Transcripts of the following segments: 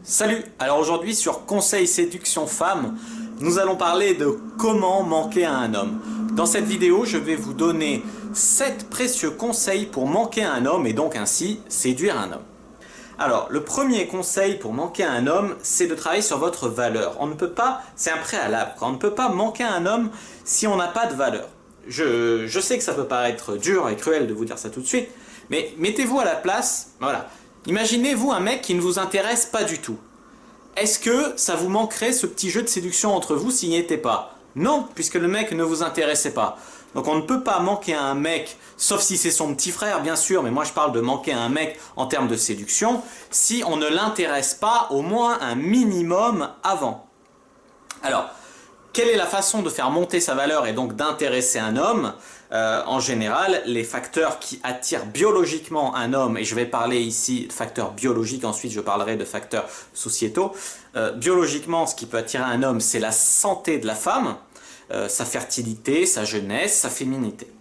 Salut. Alors aujourd'hui sur Conseil Séduction Femme, nous allons parler de comment manquer à un homme. Dans cette vidéo, je vais vous donner 7 précieux conseils pour manquer à un homme et donc ainsi séduire un homme. Alors, le premier conseil pour manquer à un homme, c'est de travailler sur votre valeur. On ne peut pas, c'est un préalable, on ne peut pas manquer à un homme si on n'a pas de valeur. Je sais que ça peut paraître dur et cruel de vous dire ça tout de suite, mais mettez-vous à la place, voilà. Imaginez-vous un mec qui ne vous intéresse pas du tout. Est-ce que ça vous manquerait ce petit jeu de séduction entre vous s'il n'y était pas? Non, puisque le mec ne vous intéressait pas. Donc on ne peut pas manquer à un mec, sauf si c'est son petit frère bien sûr, mais moi je parle de manquer à un mec en termes de séduction, si on ne l'intéresse pas au moins un minimum avant. Alors, quelle est la façon de faire monter sa valeur et donc d'intéresser un homme? En général, les facteurs qui attirent biologiquement un homme, et je vais parler ici de facteurs biologiques, ensuite je parlerai de facteurs sociétaux. Biologiquement, ce qui peut attirer un homme, c'est la santé de la femme, sa fertilité, sa jeunesse, sa féminité.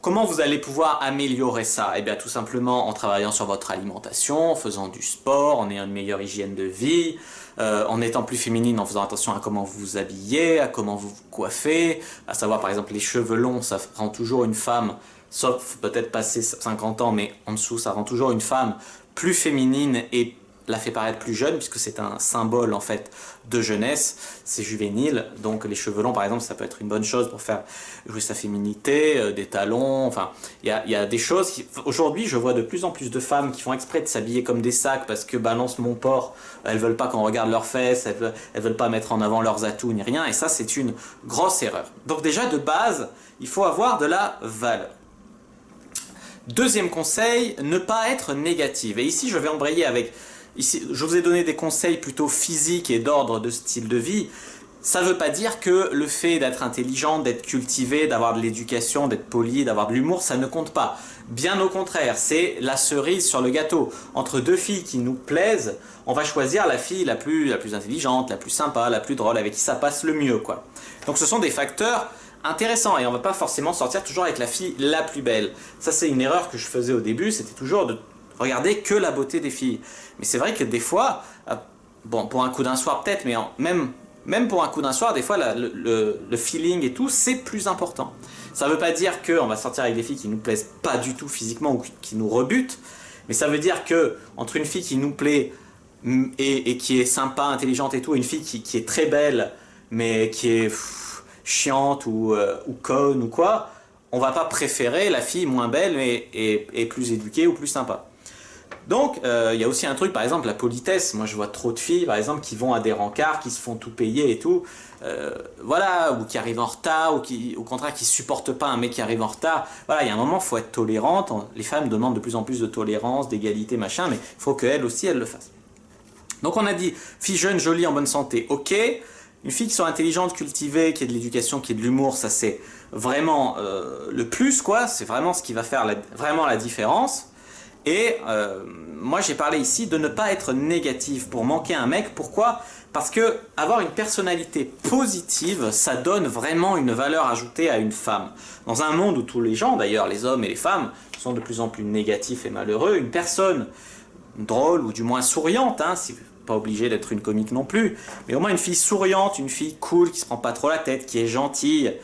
Comment vous allez pouvoir améliorer ça? Eh bien tout simplement en travaillant sur votre alimentation, en faisant du sport, en ayant une meilleure hygiène de vie, en étant plus féminine, en faisant attention à comment vous vous habillez, à comment vous vous coiffez, à savoir par exemple les cheveux longs, ça rend toujours une femme, sauf peut-être passer 50 ans, mais en dessous ça rend toujours une femme plus féminine et la fait paraître plus jeune, puisque c'est un symbole en fait de jeunesse, c'est juvénile, donc les cheveux longs par exemple ça peut être une bonne chose pour faire jouer sa féminité, des talons, enfin il y a des choses, aujourd'hui je vois de plus en plus de femmes qui font exprès de s'habiller comme des sacs parce que balance mon porc, elles veulent pas qu'on regarde leurs fesses, elles veulent pas mettre en avant leurs atouts ni rien, et ça c'est une grosse erreur. Donc déjà de base, il faut avoir de la valeur. Deuxième conseil, ne pas être négative, et ici je vais embrayer avec... Ici, je vous ai donné des conseils plutôt physiques et d'ordre de style de vie. Ça ne veut pas dire que le fait d'être intelligent, d'être cultivé, d'avoir de l'éducation, d'être poli, d'avoir de l'humour, ça ne compte pas. Bien au contraire, c'est la cerise sur le gâteau. Entre deux filles qui nous plaisent, on va choisir la fille la plus intelligente, la plus sympa, la plus drôle, avec qui ça passe le mieux, quoi. Donc ce sont des facteurs intéressants et on ne va pas forcément sortir toujours avec la fille la plus belle. Ça c'est une erreur que je faisais au début, c'était toujours de regarder que la beauté des filles. Mais c'est vrai que des fois, bon, pour un coup d'un soir peut-être, mais même pour un coup d'un soir, des fois, le feeling et tout, c'est plus important. Ça ne veut pas dire qu'on va sortir avec des filles qui ne nous plaisent pas du tout physiquement ou qui nous rebutent, mais ça veut dire que entre une fille qui nous plaît et qui est sympa, intelligente et tout, et une fille qui est très belle, mais qui est chiante ou conne ou quoi, on va pas préférer la fille moins belle et plus éduquée ou plus sympa. Donc, il y a aussi un truc, par exemple, la politesse. Moi, je vois trop de filles, par exemple, qui vont à des rencarts, qui se font tout payer et tout. Voilà, ou qui arrivent en retard, ou qui, au contraire, qui supportent pas un mec qui arrive en retard. Voilà, il y a un moment, il faut être tolérante. Les femmes demandent de plus en plus de tolérance, d'égalité, machin, mais il faut qu'elles aussi, elles le fassent. Donc, on a dit, fille jeune, jolie, en bonne santé, ok. Une fille qui soit intelligente, cultivée, qui ait de l'éducation, qui ait de l'humour, ça c'est vraiment le plus, quoi. C'est vraiment ce qui va faire vraiment la différence. Et moi j'ai parlé ici de ne pas être négatif pour manquer un mec. Pourquoi? Parce que avoir une personnalité positive, ça donne vraiment une valeur ajoutée à une femme. Dans un monde où tous les gens, d'ailleurs les hommes et les femmes, sont de plus en plus négatifs et malheureux, une personne drôle ou du moins souriante, hein, si pas obligé d'être une comique non plus, mais au moins une fille souriante, une fille cool, qui se prend pas trop la tête, qui est gentille,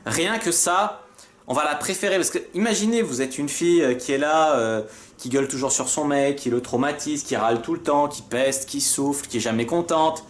rien que ça, on va la préférer. Parce que imaginez, vous êtes une fille qui est là, qui gueule toujours sur son mec, qui le traumatise, qui râle tout le temps, qui peste, qui souffle, qui est jamais contente.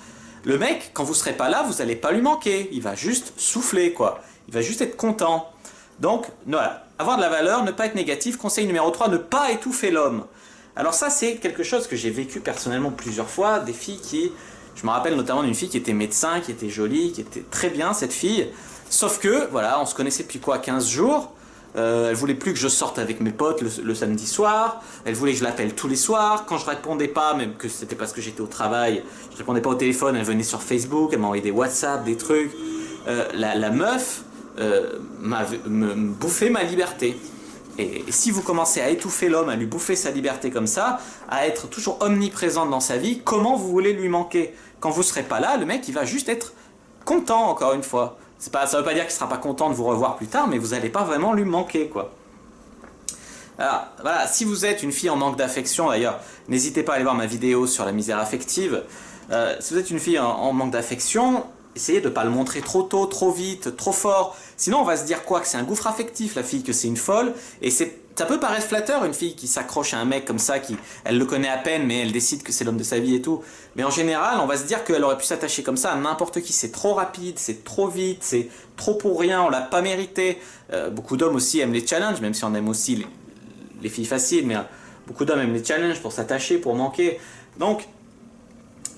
Le mec, quand vous serez pas là, vous allez pas lui manquer. Il va juste souffler, quoi. Il va juste être content. Donc, voilà. Avoir de la valeur, ne pas être négatif. Conseil numéro 3, ne pas étouffer l'homme. Alors ça, c'est quelque chose que j'ai vécu personnellement plusieurs fois. Des filles qui... Je me rappelle notamment d'une fille qui était médecin, qui était jolie, qui était très bien, cette fille. Sauf que, voilà, on se connaissait depuis quoi, 15 jours. Elle voulait plus que je sorte avec mes potes le samedi soir. Elle voulait que je l'appelle tous les soirs. Quand je répondais pas, même que c'était parce que j'étais au travail, je répondais pas au téléphone, elle venait sur Facebook, elle m'envoyait des WhatsApp, des trucs. La meuf me bouffait ma liberté. Et si vous commencez à étouffer l'homme, à lui bouffer sa liberté comme ça, à être toujours omniprésente dans sa vie, comment vous voulez lui manquer? Quand vous serez pas là, le mec il va juste être content, encore une fois. Ça veut pas dire qu'il sera pas content de vous revoir plus tard, mais vous n'allez pas vraiment lui manquer, quoi. Alors, voilà, si vous êtes une fille en manque d'affection, d'ailleurs, n'hésitez pas à aller voir ma vidéo sur la misère affective. Si vous êtes une fille en manque d'affection, essayez de ne pas le montrer trop tôt, trop vite, trop fort. Sinon, on va se dire quoi? Que c'est un gouffre affectif, la fille, que c'est une folle. Et ça peut paraître flatteur, une fille qui s'accroche à un mec comme ça, elle le connaît à peine, mais elle décide que c'est l'homme de sa vie et tout. Mais en général, on va se dire qu'elle aurait pu s'attacher comme ça à n'importe qui. C'est trop rapide, c'est trop vite, c'est trop pour rien, on l'a pas mérité. Beaucoup d'hommes aussi aiment les challenges, même si on aime aussi les filles faciles, mais beaucoup d'hommes aiment les challenges pour s'attacher, pour manquer. Donc,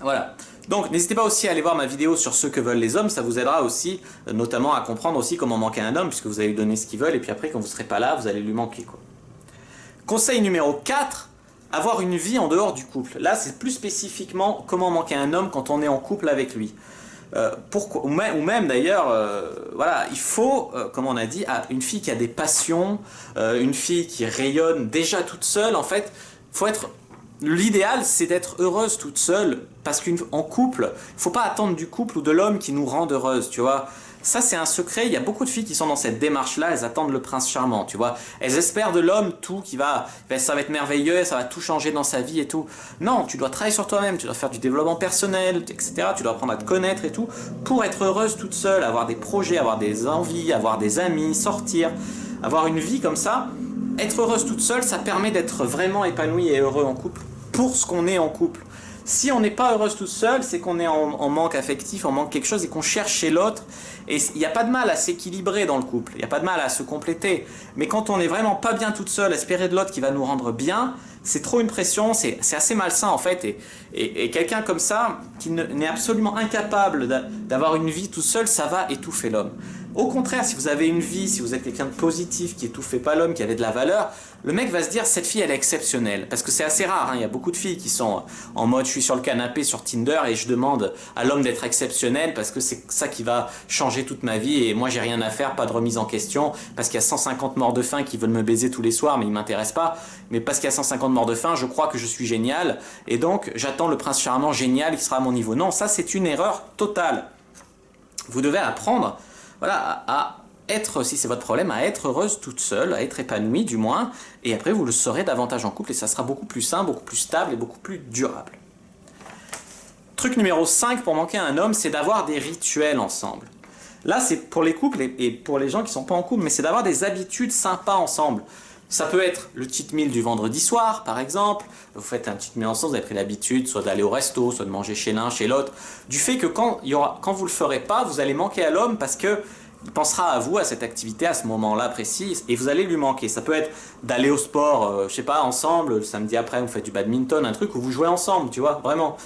voilà. Donc, n'hésitez pas aussi à aller voir ma vidéo sur ce que veulent les hommes, ça vous aidera aussi, notamment à comprendre aussi comment manquer un homme, puisque vous allez lui donner ce qu'ils veulent, et puis après, quand vous ne serez pas là, vous allez lui manquer, quoi. Conseil numéro 4, avoir une vie en dehors du couple. Là, c'est plus spécifiquement comment manquer un homme quand on est en couple avec lui. Pourquoi, ou même d'ailleurs, voilà, il faut, comme on a dit, une fille qui a des passions, une fille qui rayonne déjà toute seule, en fait, faut être... L'idéal, c'est d'être heureuse toute seule, parce qu'en couple, il ne faut pas attendre du couple ou de l'homme qui nous rende heureuse, tu vois. Ça, c'est un secret. Il y a beaucoup de filles qui sont dans cette démarche-là, elles attendent le prince charmant, tu vois. Elles espèrent de l'homme tout, ça va être merveilleux, ça va tout changer dans sa vie et tout. Non, tu dois travailler sur toi-même, tu dois faire du développement personnel, etc. Tu dois apprendre à te connaître et tout, pour être heureuse toute seule, avoir des projets, avoir des envies, avoir des amis, sortir, avoir une vie comme ça. Être heureuse toute seule, ça permet d'être vraiment épanoui et heureux en couple, pour ce qu'on est en couple. Si on n'est pas heureuse toute seule, c'est qu'on est en manque affectif, on manque quelque chose et qu'on cherche chez l'autre. Et il n'y a pas de mal à s'équilibrer dans le couple, il n'y a pas de mal à se compléter. Mais quand on n'est vraiment pas bien toute seule, espérer de l'autre qui va nous rendre bien, c'est trop une pression, c'est assez malsain en fait. Et quelqu'un comme ça, qui n'est absolument incapable d'avoir une vie tout seul, ça va étouffer l'homme. Au contraire, si vous avez une vie, si vous êtes quelqu'un de positif, qui étouffait pas l'homme, qui avait de la valeur, le mec va se dire, cette fille elle est exceptionnelle. Parce que c'est assez rare, hein. Il y a beaucoup de filles qui sont en mode, je suis sur le canapé sur Tinder et je demande à l'homme d'être exceptionnel parce que c'est ça qui va changer toute ma vie et moi j'ai rien à faire, pas de remise en question, parce qu'il y a 150 morts de faim qui veulent me baiser tous les soirs mais ils m'intéressent pas, mais parce qu'il y a 150 morts de faim, je crois que je suis génial et donc j'attends le prince charmant génial qui sera à mon niveau. Non, ça c'est une erreur totale. Vous devez apprendre, voilà, à être, si c'est votre problème, à être heureuse toute seule, à être épanouie du moins, et après vous le serez davantage en couple et ça sera beaucoup plus sain, beaucoup plus stable et beaucoup plus durable. Truc numéro 5 pour manquer un homme, c'est d'avoir des rituels ensemble. Là c'est pour les couples et pour les gens qui ne sont pas en couple, mais c'est d'avoir des habitudes sympas ensemble. Ça peut être le cheat meal du vendredi soir, par exemple. Vous faites un cheat meal ensemble, vous avez pris l'habitude soit d'aller au resto, soit de manger chez l'un, chez l'autre. Du fait que quand vous ne le ferez pas, vous allez manquer à l'homme parce que il pensera à vous, à cette activité, à ce moment-là précis, et vous allez lui manquer. Ça peut être d'aller au sport, je sais pas, ensemble, le samedi après, vous faites du badminton, un truc où vous jouez ensemble, tu vois, vraiment.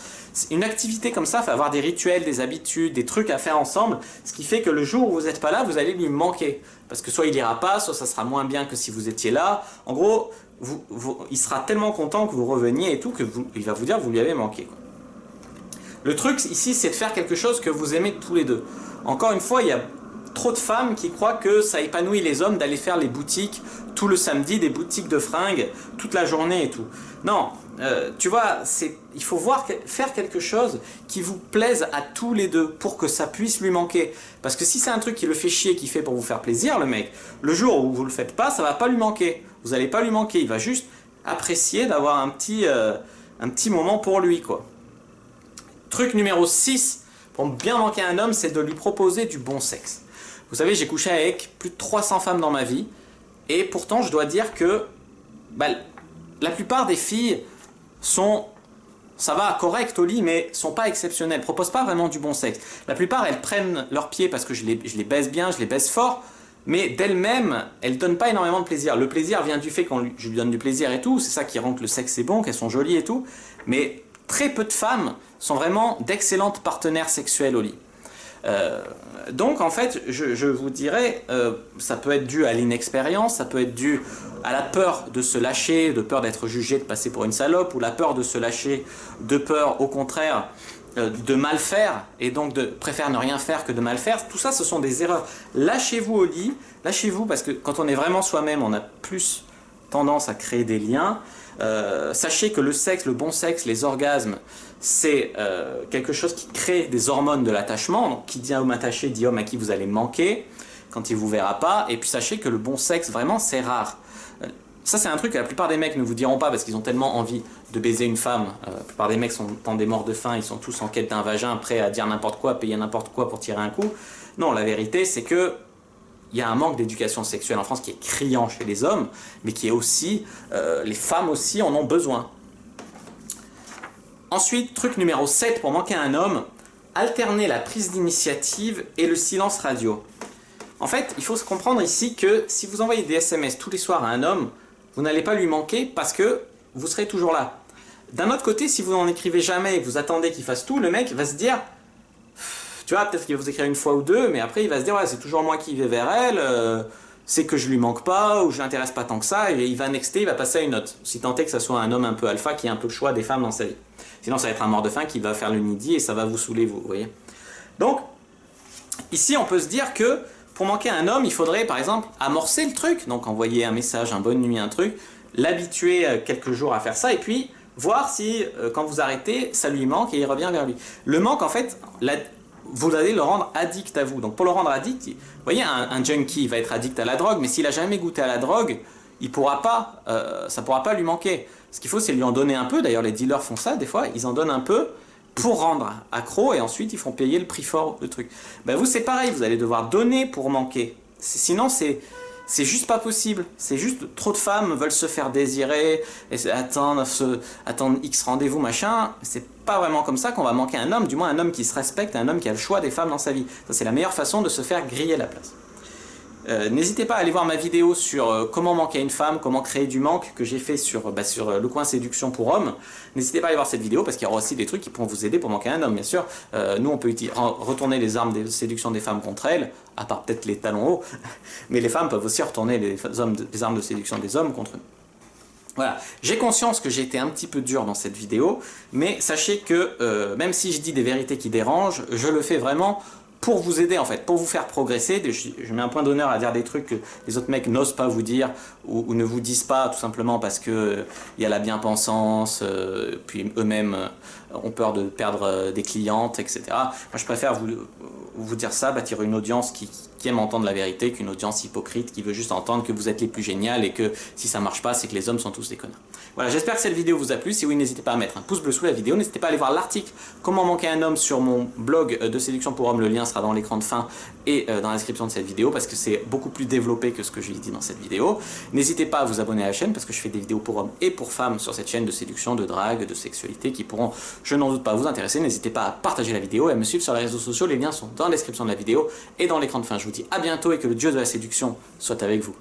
Une activité comme ça, il faut avoir des rituels, des habitudes, des trucs à faire ensemble, ce qui fait que le jour où vous n'êtes pas là, vous allez lui manquer. Parce que soit il ira pas, soit ça sera moins bien que si vous étiez là. En gros, il sera tellement content que vous reveniez et tout, il va vous dire que vous lui avez manqué, quoi. Le truc ici, c'est de faire quelque chose que vous aimez tous les deux. Encore une fois, il y a trop de femmes qui croient que ça épanouit les hommes d'aller faire les boutiques tout le samedi, des boutiques de fringues, toute la journée et tout. Non, tu vois, il faut faire quelque chose qui vous plaise à tous les deux pour que ça puisse lui manquer. Parce que si c'est un truc qui le fait chier, qui fait pour vous faire plaisir, le mec, le jour où vous le faites pas, ça va pas lui manquer. Vous n'allez pas lui manquer, il va juste apprécier d'avoir un petit moment pour lui, quoi. Truc numéro 6, pour bien manquer un homme, c'est de lui proposer du bon sexe. Vous savez, j'ai couché avec plus de 300 femmes dans ma vie, et pourtant je dois dire que la plupart des filles sont, ça va, correctes au lit, mais sont pas exceptionnelles, proposent pas vraiment du bon sexe. La plupart, elles prennent leurs pieds parce que je les baise bien, je les baise fort, mais d'elles-mêmes, elles donnent pas énormément de plaisir. Le plaisir vient du fait que je lui donne du plaisir et tout, c'est ça qui rend que le sexe est bon, qu'elles sont jolies et tout, mais très peu de femmes sont vraiment d'excellentes partenaires sexuelles au lit. Donc en fait, je vous dirais, ça peut être dû à l'inexpérience, ça peut être dû à la peur de se lâcher, de peur d'être jugé, de passer pour une salope, ou la peur de se lâcher, de peur au contraire de mal faire, et donc de préférer ne rien faire que de mal faire. Tout ça, ce sont des erreurs. Lâchez-vous au lit, lâchez-vous, parce que quand on est vraiment soi-même, on a plus tendance à créer des liens. Sachez que le sexe, le bon sexe, les orgasmes, c'est quelque chose qui crée des hormones de l'attachement. Donc qui dit homme attaché dit homme à qui vous allez manquer quand il ne vous verra pas. Et puis sachez que le bon sexe, vraiment, c'est rare. Ça, c'est un truc que la plupart des mecs ne vous diront pas parce qu'ils ont tellement envie de baiser une femme. La plupart des mecs sont dans des morts de faim, ils sont tous en quête d'un vagin, prêts à dire n'importe quoi, payer n'importe quoi pour tirer un coup. Non, la vérité, c'est que il y a un manque d'éducation sexuelle en France qui est criant chez les hommes, mais qui est aussi, les femmes aussi en ont besoin. Ensuite, truc numéro 7 pour manquer un homme, alterner la prise d'initiative et le silence radio. En fait, il faut se comprendre ici que si vous envoyez des SMS tous les soirs à un homme, vous n'allez pas lui manquer parce que vous serez toujours là. D'un autre côté, si vous n'en écrivez jamais et que vous attendez qu'il fasse tout, le mec va se dire, tu vois, peut-être qu'il va vous écrire une fois ou deux, mais après il va se dire, ouais, c'est toujours moi qui vais vers elle, c'est que je lui manque pas, ou je l'intéresse pas tant que ça, et il va nexter, il va passer à une autre. Si tant est que ça soit un homme un peu alpha qui ait un peu le choix des femmes dans sa vie. Sinon, ça va être un mort de faim qui va faire le needy et ça va vous saouler, vous voyez. Donc, ici, on peut se dire que pour manquer un homme, il faudrait, par exemple, amorcer le truc. Donc, envoyer un message, un bonne nuit, un truc, l'habituer quelques jours à faire ça, et puis voir si, quand vous arrêtez, ça lui manque et il revient vers lui. Le manque, en fait, vous allez le rendre addict à vous. Donc, pour le rendre addict, vous voyez, un junkie va être addict à la drogue, mais s'il n'a jamais goûté à la drogue, il pourra pas, ça ne pourra pas lui manquer. Ce qu'il faut, c'est lui en donner un peu. D'ailleurs, les dealers font ça, des fois, ils en donnent un peu pour rendre accro, et ensuite, ils font payer le prix fort, le truc. Ben, vous, c'est pareil, vous allez devoir donner pour manquer. Sinon, c'est juste pas possible. C'est juste, trop de femmes veulent se faire désirer, et attendre X rendez-vous, machin. C'est pas vraiment comme ça qu'on va manquer un homme, du moins un homme qui se respecte, un homme qui a le choix des femmes dans sa vie. Ça, c'est la meilleure façon de se faire griller la place. N'hésitez pas à aller voir ma vidéo sur comment manquer une femme, comment créer du manque que j'ai fait sur le coin séduction pour hommes. N'hésitez pas à aller voir cette vidéo parce qu'il y aura aussi des trucs qui pourront vous aider pour manquer un homme, bien sûr. Nous, on peut retourner les armes de séduction des femmes contre elles, à part peut-être les talons hauts, mais les femmes peuvent aussi retourner les armes de séduction des hommes contre eux. Voilà, j'ai conscience que j'ai été un petit peu dur dans cette vidéo, mais sachez que même si je dis des vérités qui dérangent, je le fais vraiment pour vous aider en fait, pour vous faire progresser. Je mets un point d'honneur à dire des trucs que les autres mecs n'osent pas vous dire ou ne vous disent pas tout simplement parce que il y a la bien-pensance, puis eux-mêmes ont peur de perdre des clientes, etc. Moi je préfère vous dire ça, bâtir une audience qui aime entendre la vérité qu'une audience hypocrite qui veut juste entendre que vous êtes les plus géniales et que si ça marche pas, c'est que les hommes sont tous des connards. Voilà, j'espère que cette vidéo vous a plu. Si oui, n'hésitez pas à mettre un pouce bleu sous la vidéo. N'hésitez pas à aller voir l'article Comment manquer un homme sur mon blog de séduction pour hommes. Le lien sera dans l'écran de fin et dans la description de cette vidéo parce que c'est beaucoup plus développé que ce que j'ai dit dans cette vidéo. N'hésitez pas à vous abonner à la chaîne parce que je fais des vidéos pour hommes et pour femmes sur cette chaîne de séduction, de drague, de sexualité qui pourront, je n'en doute pas, vous intéresser. N'hésitez pas à partager la vidéo et à me suivre sur les réseaux sociaux. Les liens sont dans la description de la vidéo et dans l'écran de fin. Je vous dis à bientôt et que le dieu de la séduction soit avec vous.